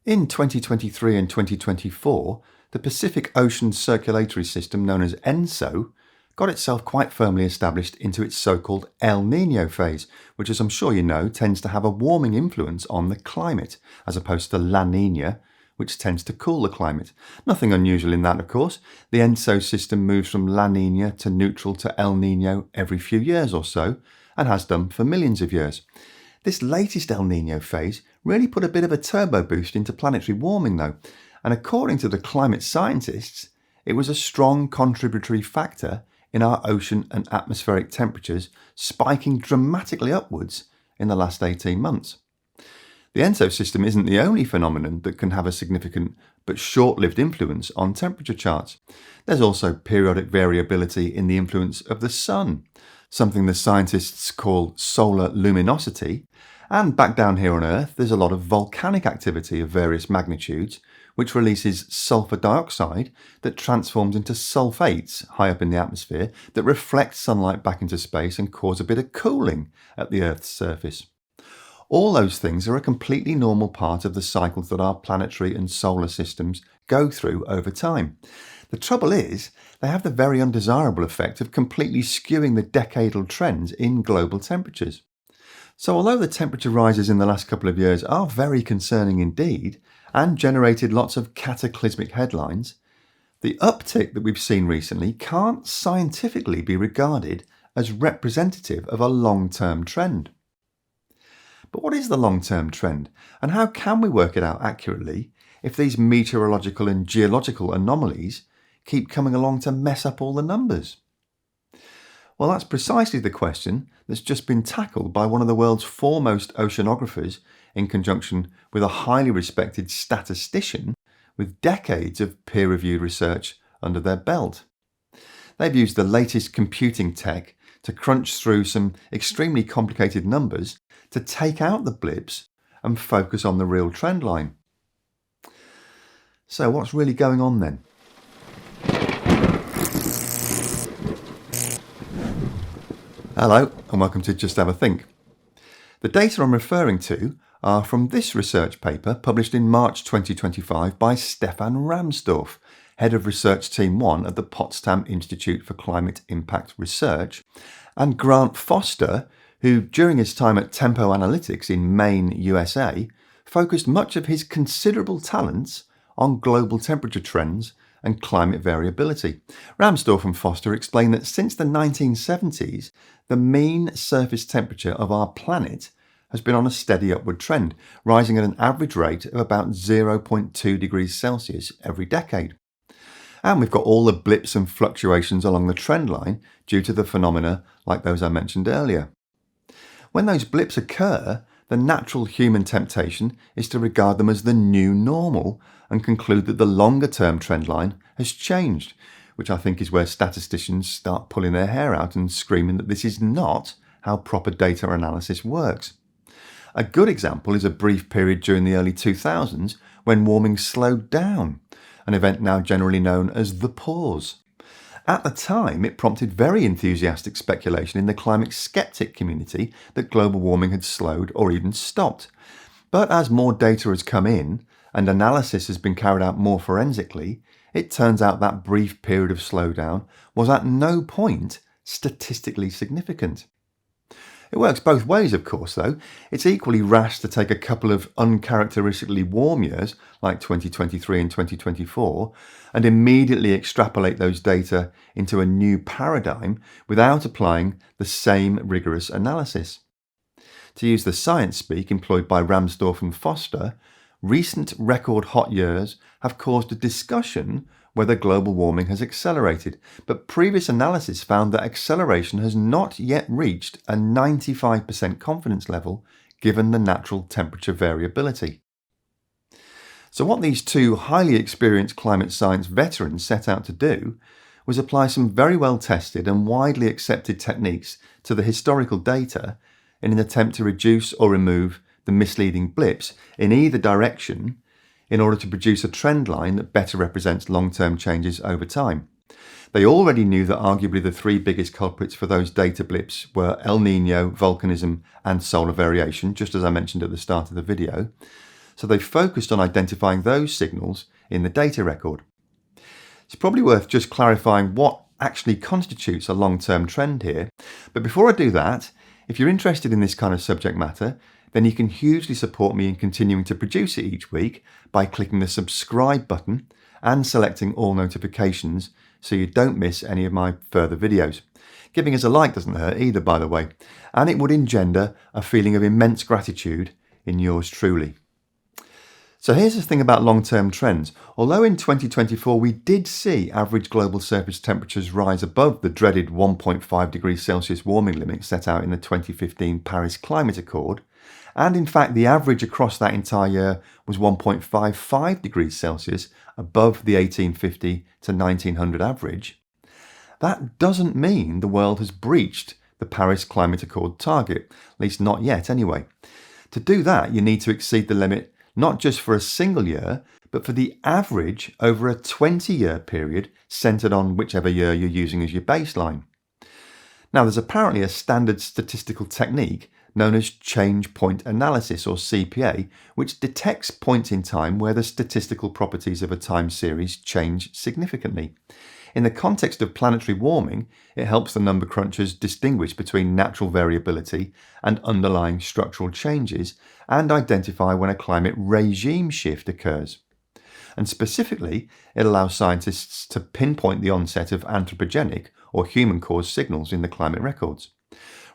In 2023 and 2024, the Pacific Ocean Circulatory System, known as ENSO, got itself quite firmly established into its so-called El Nino phase, which, as I'm sure you know, tends to have a warming influence on the climate, as opposed to La Nina, which tends to cool the climate. Nothing unusual in that, of course. The ENSO system moves from La Nina to neutral to El Nino every few years or so, and has done for millions of years. This latest El Nino phase really put a bit of a turbo boost into planetary warming though, and according to the climate scientists, it was a strong contributory factor in our ocean and atmospheric temperatures spiking dramatically upwards in the last 18 months. The ENSO system isn't the only phenomenon that can have a significant but short-lived influence on temperature charts. There's also periodic variability in the influence of the sun, something the scientists call solar luminosity, and back down here on Earth there's a lot of volcanic activity of various magnitudes which releases sulfur dioxide that transforms into sulfates high up in the atmosphere that reflect sunlight back into space and cause a bit of cooling at the Earth's surface. All those things are a completely normal part of the cycles that our planetary and solar systems go through over time. The trouble is, they have the very undesirable effect of completely skewing the decadal trends in global temperatures. So although the temperature rises in the last couple of years are very concerning indeed, and generated lots of cataclysmic headlines, the uptick that we've seen recently can't scientifically be regarded as representative of a long-term trend. But what is the long-term trend, and how can we work it out accurately if these meteorological and geological anomalies keep coming along to mess up all the numbers? Well, that's precisely the question that's just been tackled by one of the world's foremost oceanographers in conjunction with a highly respected statistician with decades of peer-reviewed research under their belt. They've used the latest computing tech to crunch through some extremely complicated numbers to take out the blips and focus on the real trend line. So what's really going on then? Hello and welcome to Just Have a Think. The data I'm referring to are from this research paper published in March 2025 by Stefan Rahmstorf, Head of Research Team 1 at the Potsdam Institute for Climate Impact Research, and Grant Foster, who during his time at Tempo Analytics in Maine, USA, focused much of his considerable talents on global temperature trends and climate variability. Rahmstorf and Foster explain that since the 1970s, the mean surface temperature of our planet has been on a steady upward trend, rising at an average rate of about 0.2 degrees Celsius every decade. And we've got all the blips and fluctuations along the trend line due to the phenomena like those I mentioned earlier. When those blips occur, the natural human temptation is to regard them as the new normal and conclude that the longer-term trend line has changed, which I think is where statisticians start pulling their hair out and screaming that this is not how proper data analysis works. A good example is a brief period during the early 2000s when warming slowed down, an event now generally known as the pause. At the time, it prompted very enthusiastic speculation in the climate skeptic community that global warming had slowed or even stopped. But as more data has come in and analysis has been carried out more forensically, it turns out that brief period of slowdown was at no point statistically significant. It works both ways, of course, though. It's equally rash to take a couple of uncharacteristically warm years, like 2023 and 2024, and immediately extrapolate those data into a new paradigm without applying the same rigorous analysis. To use the science speak employed by Rahmstorf and Foster, recent record hot years have caused a discussion whether global warming has accelerated, but previous analysis found that acceleration has not yet reached a 95% confidence level given the natural temperature variability. So what these two highly experienced climate science veterans set out to do was apply some very well tested and widely accepted techniques to the historical data in an attempt to reduce or remove the misleading blips in either direction in order to produce a trend line that better represents long-term changes over time. They already knew that arguably the three biggest culprits for those data blips were El Nino, volcanism and solar variation, just as I mentioned at the start of the video. So they focused on identifying those signals in the data record. It's probably worth just clarifying what actually constitutes a long-term trend here. But before I do that, if you're interested in this kind of subject matter, then you can hugely support me in continuing to produce it each week by clicking the subscribe button and selecting all notifications so you don't miss any of my further videos. Giving us a like doesn't hurt either, by the way, and it would engender a feeling of immense gratitude in yours truly. So here's the thing about long-term trends. Although in 2024 we did see average global surface temperatures rise above the dreaded 1.5 degrees Celsius warming limit set out in the 2015 Paris Climate Accord, and in fact the average across that entire year was 1.55 degrees Celsius above the 1850 to 1900 average, that doesn't mean the world has breached the Paris Climate Accord target, at least not yet anyway. To do that, you need to exceed the limit not just for a single year, but for the average over a 20-year period centred on whichever year you're using as your baseline. Now, there's apparently a standard statistical technique known as change point analysis, or CPA, which detects points in time where the statistical properties of a time series change significantly. In the context of planetary warming, it helps the number crunchers distinguish between natural variability and underlying structural changes and identify when a climate regime shift occurs. And specifically, it allows scientists to pinpoint the onset of anthropogenic or human-caused signals in the climate records.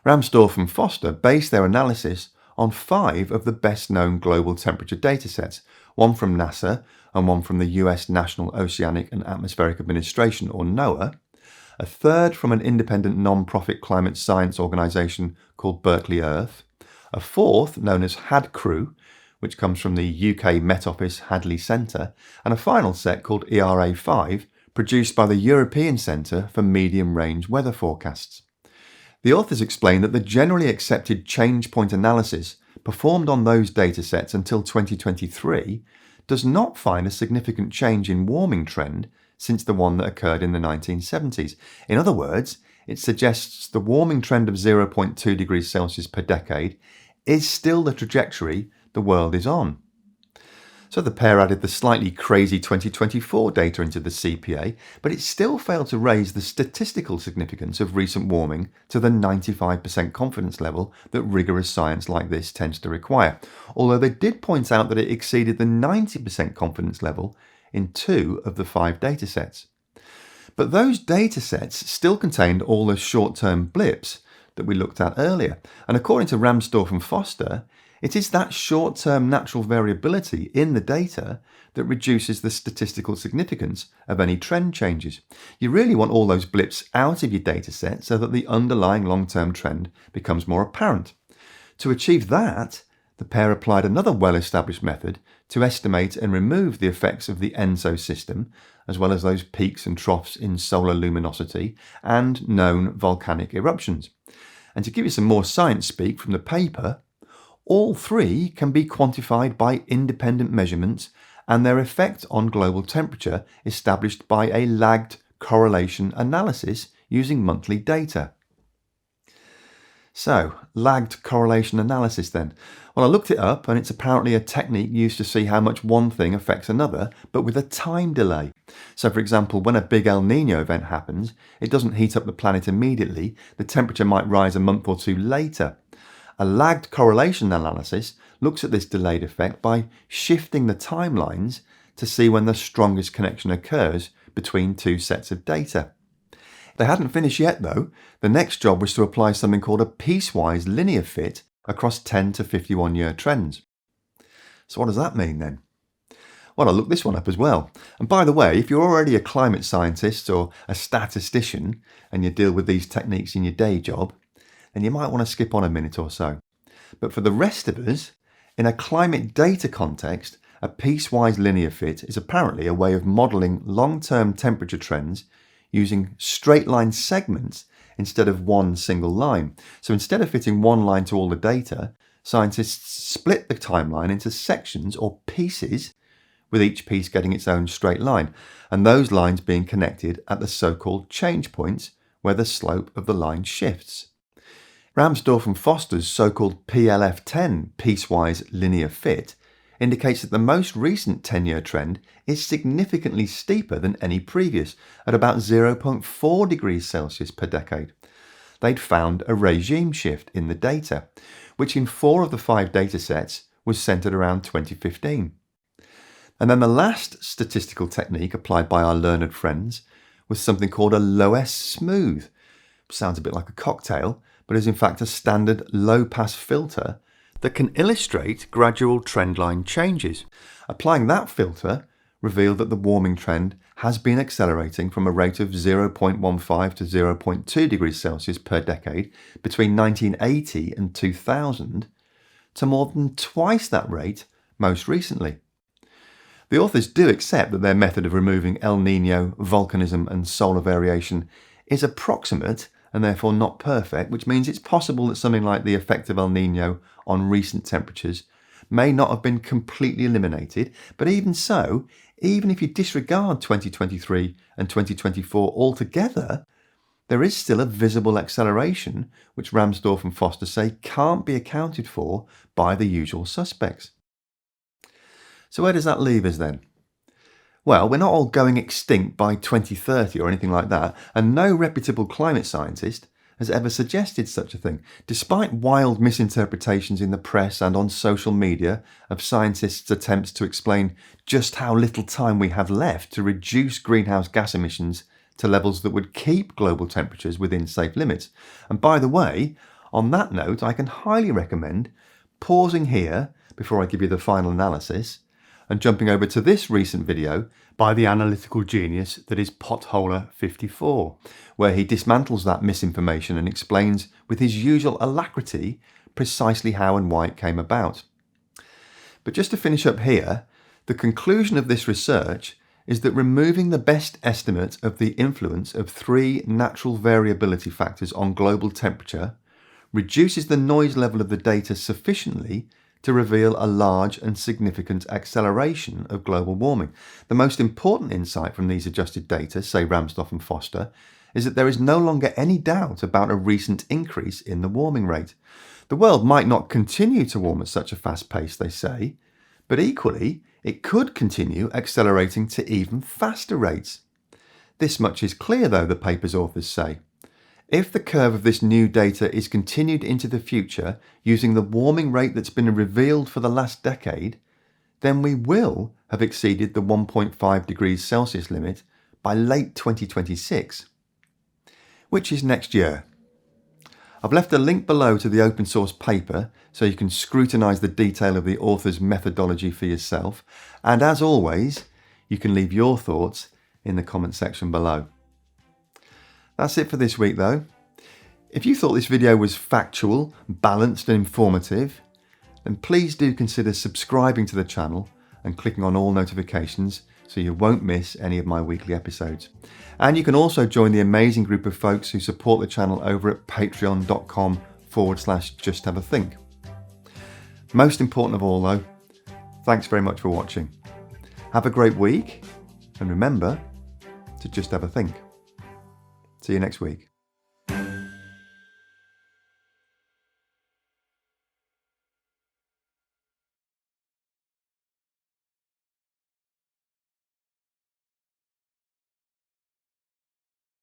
Rahmstorf and Foster base their analysis on 5 of the best-known global temperature datasets, one from NASA and one from the US National Oceanic and Atmospheric Administration, or NOAA, a third from an independent non-profit climate science organisation called Berkeley Earth, a fourth known as HADCREW, which comes from the UK Met Office Hadley Centre, and a final set called ERA5, produced by the European Centre for Medium Range Weather Forecasts. The authors explain that the generally accepted change point analysis performed on those datasets until 2023 does not find a significant change in warming trend since the one that occurred in the 1970s. In other words, it suggests the warming trend of 0.2 degrees Celsius per decade is still the trajectory the world is on. So the pair added the slightly crazy 2024 data into the CPA, but it still failed to raise the statistical significance of recent warming to the 95% confidence level that rigorous science like this tends to require, although they did point out that it exceeded the 90% confidence level in 2 of the 5 datasets. But those datasets still contained all the short-term blips that we looked at earlier, and according to Rahmstorf and Foster, it is that short-term natural variability in the data that reduces the statistical significance of any trend changes. You really want all those blips out of your dataset so that the underlying long-term trend becomes more apparent. To achieve that, the pair applied another well-established method to estimate and remove the effects of the ENSO system, as well as those peaks and troughs in solar luminosity and known volcanic eruptions. And to give you some more science speak from the paper, all 3 can be quantified by independent measurements and their effect on global temperature established by a lagged correlation analysis using monthly data. So, lagged correlation analysis then. Well, I looked it up and it's apparently a technique used to see how much one thing affects another, but with a time delay. So for example, when a big El Nino event happens, it doesn't heat up the planet immediately, the temperature might rise a month or 2 later. A lagged correlation analysis looks at this delayed effect by shifting the timelines to see when the strongest connection occurs between 2 sets of data. They hadn't finished yet though. The next job was to apply something called a piecewise linear fit across 10 to 51 year trends. So what does that mean then? Well, I looked this one up as well. And by the way, if you're already a climate scientist or a statistician and you deal with these techniques in your day job, then you might want to skip on a minute or so. But for the rest of us, in a climate data context, a piecewise linear fit is apparently a way of modelling long-term temperature trends using straight line segments instead of one single line. So instead of fitting one line to all the data, scientists split the timeline into sections or pieces, with each piece getting its own straight line, and those lines being connected at the so-called change points where the slope of the line shifts. Rahmstorf and Foster's so-called PLF10 piecewise linear fit indicates that the most recent 10-year trend is significantly steeper than any previous, at about 0.4 degrees Celsius per decade. They'd found a regime shift in the data, which in 4 of the 5 data sets was centred around 2015. And then the last statistical technique applied by our learned friends was something called a low-S smooth. Sounds a bit like a cocktail, but is in fact a standard low-pass filter that can illustrate gradual trendline changes. Applying that filter revealed that the warming trend has been accelerating from a rate of 0.15 to 0.2 degrees Celsius per decade between 1980 and 2000 to more than twice that rate most recently. The authors do accept that their method of removing El Nino, volcanism and solar variation is approximate and therefore not perfect, which means it's possible that something like the effect of El Nino on recent temperatures may not have been completely eliminated, but even so, even if you disregard 2023 and 2024 altogether, there is still a visible acceleration which Rahmstorf and Foster say can't be accounted for by the usual suspects. So where does that leave us then? Well, we're not all going extinct by 2030 or anything like that, and no reputable climate scientist has ever suggested such a thing, despite wild misinterpretations in the press and on social media of scientists' attempts to explain just how little time we have left to reduce greenhouse gas emissions to levels that would keep global temperatures within safe limits. And by the way, on that note, I can highly recommend pausing here before I give you the final analysis and jumping over to this recent video by the analytical genius that is Potholer54, where he dismantles that misinformation and explains with his usual alacrity precisely how and why it came about. But just to finish up here, the conclusion of this research is that removing the best estimate of the influence of 3 natural variability factors on global temperature reduces the noise level of the data sufficiently to reveal a large and significant acceleration of global warming. The most important insight from these adjusted data, say Rahmstorf and Foster, is that there is no longer any doubt about a recent increase in the warming rate. The world might not continue to warm at such a fast pace, they say, but equally, it could continue accelerating to even faster rates. This much is clear, though, the paper's authors say. If the curve of this new data is continued into the future using the warming rate that's been revealed for the last decade, then we will have exceeded the 1.5 degrees Celsius limit by late 2026, which is next year. I've left a link below to the open source paper so you can scrutinise the detail of the author's methodology for yourself, and as always, you can leave your thoughts in the comment section below. That's it for this week though. If you thought this video was factual, balanced and informative, then please do consider subscribing to the channel and clicking on all notifications so you won't miss any of my weekly episodes. And you can also join the amazing group of folks who support the channel over at patreon.com/justhaveathink. Most important of all though, thanks very much for watching. Have a great week and remember to just have a think. See you next week.